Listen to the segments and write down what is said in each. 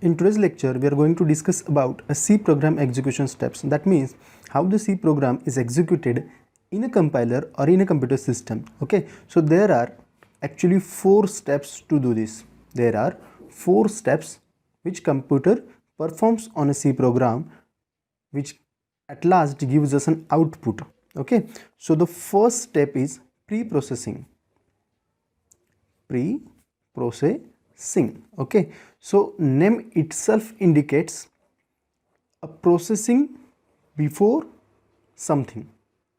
In today's lecture, we are going to discuss about a C program execution steps. That means how the C program is executed in a compiler or in a computer system. Okay, so there are actually 4 steps to do this. There are 4 steps which computer performs on a C program, which at last gives us an output. Okay, so the first step is pre-processing. Pre-processing. Okay, so name itself indicates a processing before something.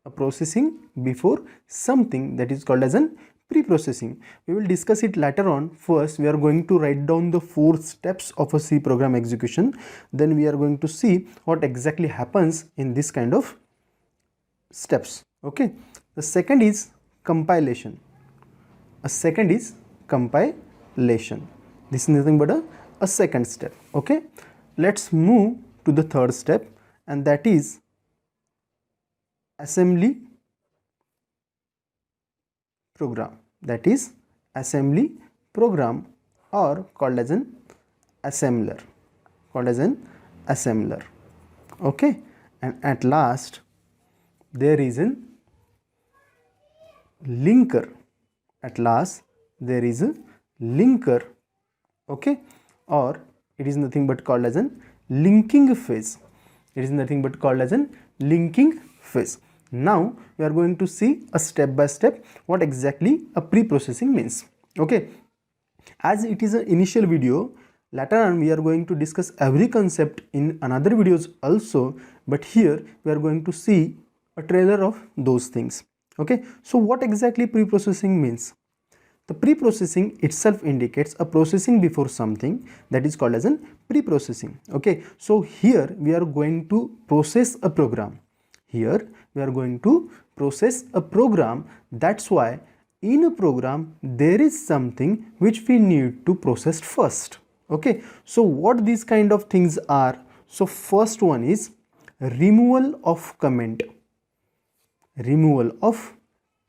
A processing before something, that is called as an pre-processing. We will discuss it later on. First, we are going to write down the 4 steps of a C program execution. Then we are going to see what exactly happens in this kind of steps. Okay, the second is compilation. This is nothing but a second step. Okay, let's move to the third step, and that is assembly program. That is assembly program, or called as an assembler. Okay, and at last there is a linker. Okay, or it is nothing but called as an linking phase. Now we are going to see a step by step what exactly a pre-processing means. Okay, as it is an initial video, later on we are going to discuss every concept in another videos also, but here we are going to see a trailer of those things. Okay, so what exactly pre-processing means? The pre-processing itself indicates a processing before something, that is called as an pre-processing. Okay, so here we are going to process a program. That's why in a program there is something which we need to process first. Okay, so what these kind of things are? So first one is removal of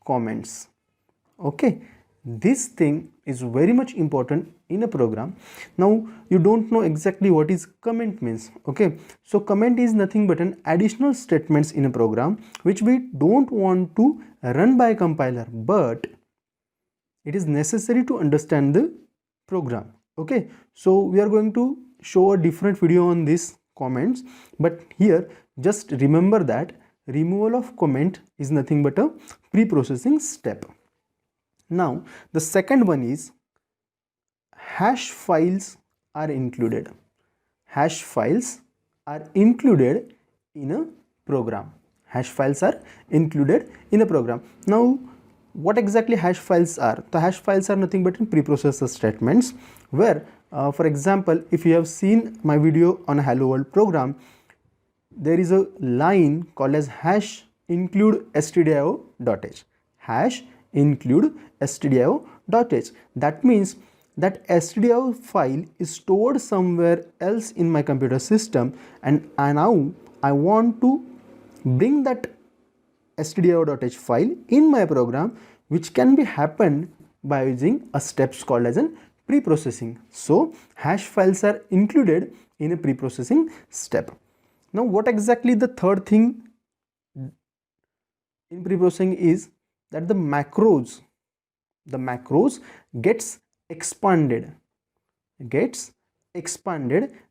comments. Okay, this thing is very much important in a program. Now you don't know exactly what is comment means. Okay, so comment is nothing but an additional statements in a program which we don't want to run by a compiler, but it is necessary to understand the program. Okay, so we are going to show a different video on this comments, but here just remember that removal of comment is nothing but a pre-processing step. Now the second one is hash files are included. In a program. Now what exactly hash files are? The hash files are nothing but preprocessor statements, where for example, if you have seen my video on a hello world program, there is a line called as hash include stdio.h. That means that stdio file is stored somewhere else in my computer system, and now I want to bring that stdio.h file in my program, which can be happened by using a steps called as an pre-processing. So hash files are included in a pre-processing step. Now what exactly the third thing in pre-processing is that the macros gets expanded.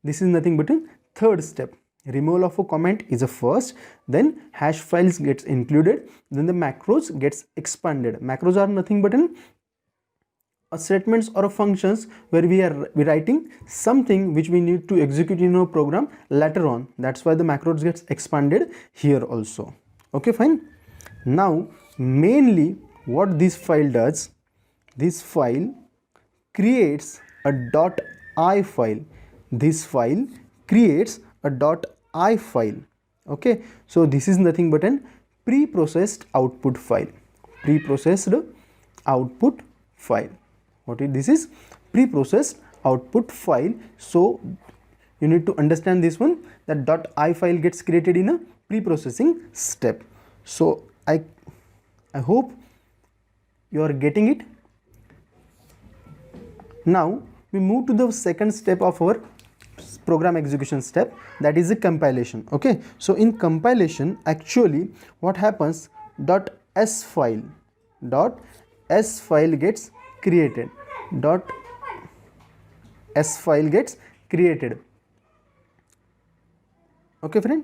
This is nothing but a third step. Removal of a comment is a first, then hash files gets included, then the macros gets expanded. Macros are nothing but a statements or a functions where we are writing something which we need to execute in our program later on. That's why the macros gets expanded here also. Okay, fine. Now mainly what this file does, this file creates a .i file. Okay, so this is nothing but an pre-processed output file. This is pre-processed output file. So you need to understand this one, that .i file gets created in a pre-processing step. So I hope you are getting it. Now we move to the second step of our program execution step, that is a compilation. Okay, so in compilation actually what happens, .s file gets created, .s file gets created. Okay friend,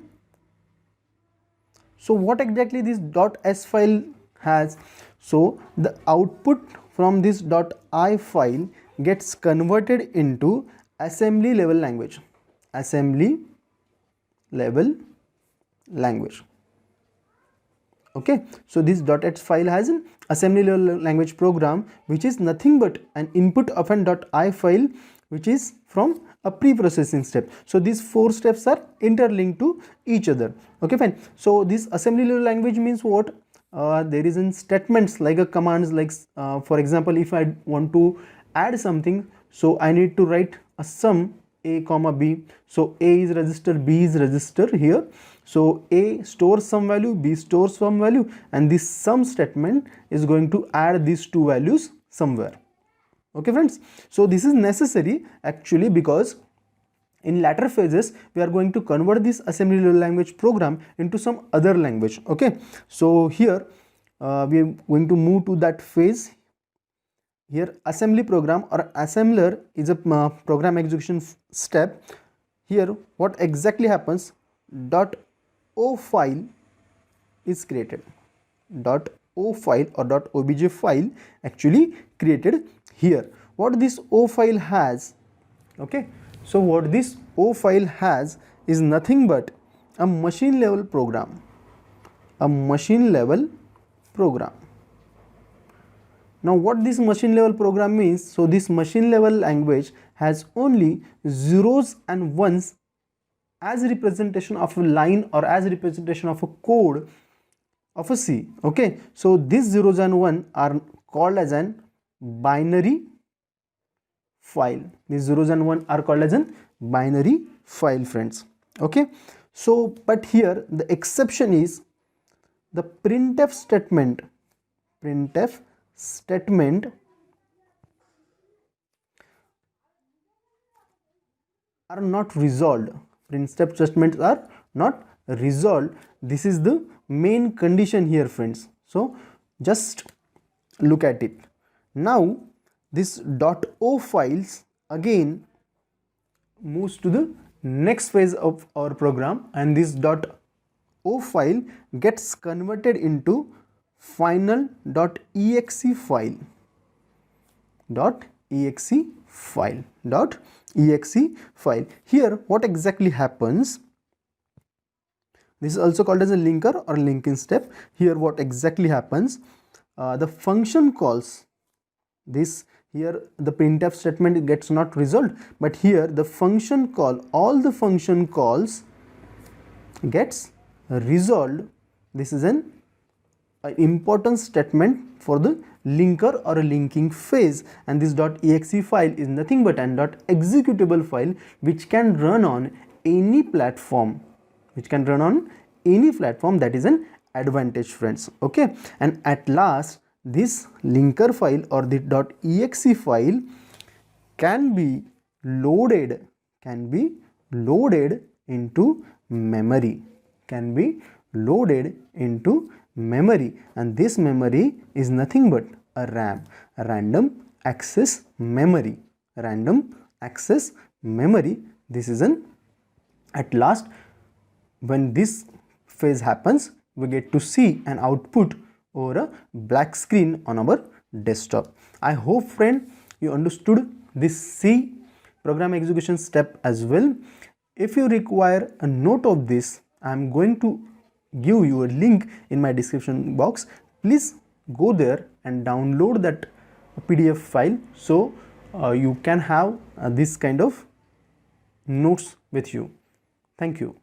so what exactly this .s file has? So the output from this .i file gets converted into assembly level language, assembly level language. Okay, so this .h file has an assembly level language program, which is nothing but an input of an .i file, which is from a pre-processing step. So these 4 steps are interlinked to each other. Okay fine, so this assembly level language means what? There is in statements like a commands, like for example, if I want to add something, so I need to write a sum a comma b. So a is register, b is register here. So a stores some value, b stores some value, and this sum statement is going to add these 2 values somewhere. Okay friends, so this is necessary actually, because in latter phases we are going to convert this assembly level language program into some other language. Okay, so here we are going to move to that phase. Here assembly program or assembler is a program execution step. Here what exactly happens, .o file is created, .o file or .obj file actually created here. What this o file has, okay, so what this o file has is nothing but a machine level program, a machine level program. Now what this machine level program means, so this machine level language has only zeros and ones as representation of a line or as representation of a code of a C. Okay, so these zeros and 1 are called as an binary file. These zeros and 1 are called as an binary file, friends. Okay, so but here the exception is the printf statement. Printf statement are not resolved. Printf statements are not resolved. This is the main condition here, friends. So just look at it. Now this .o files again moves to the next phase of our program, and this .o file gets converted into final.exe file, .exe file, .exe file. Here what exactly happens, this is also called as a linker or linking step. Here what exactly happens, the function calls this, here the printf statement gets not resolved, but here the function call, all the function calls gets resolved. This is an important statement for the linker or a linking phase, and this .exe file is nothing but an executable file which can run on any platform, which can run on any platform. That is an advantage, friends. Okay, and at last this linker file or the .exe file can be loaded into memory, can be loaded into memory, and this memory is nothing but a RAM, a random access memory, random access memory. This is an, at last when this phase happens, we get to see an output over a black screen on our desktop. I hope friend you understood this C program execution step as well. If you require a note of this, I am going to give you a link in my description box. Please go there and download that PDF file, so you can have this kind of notes with you. Thank you.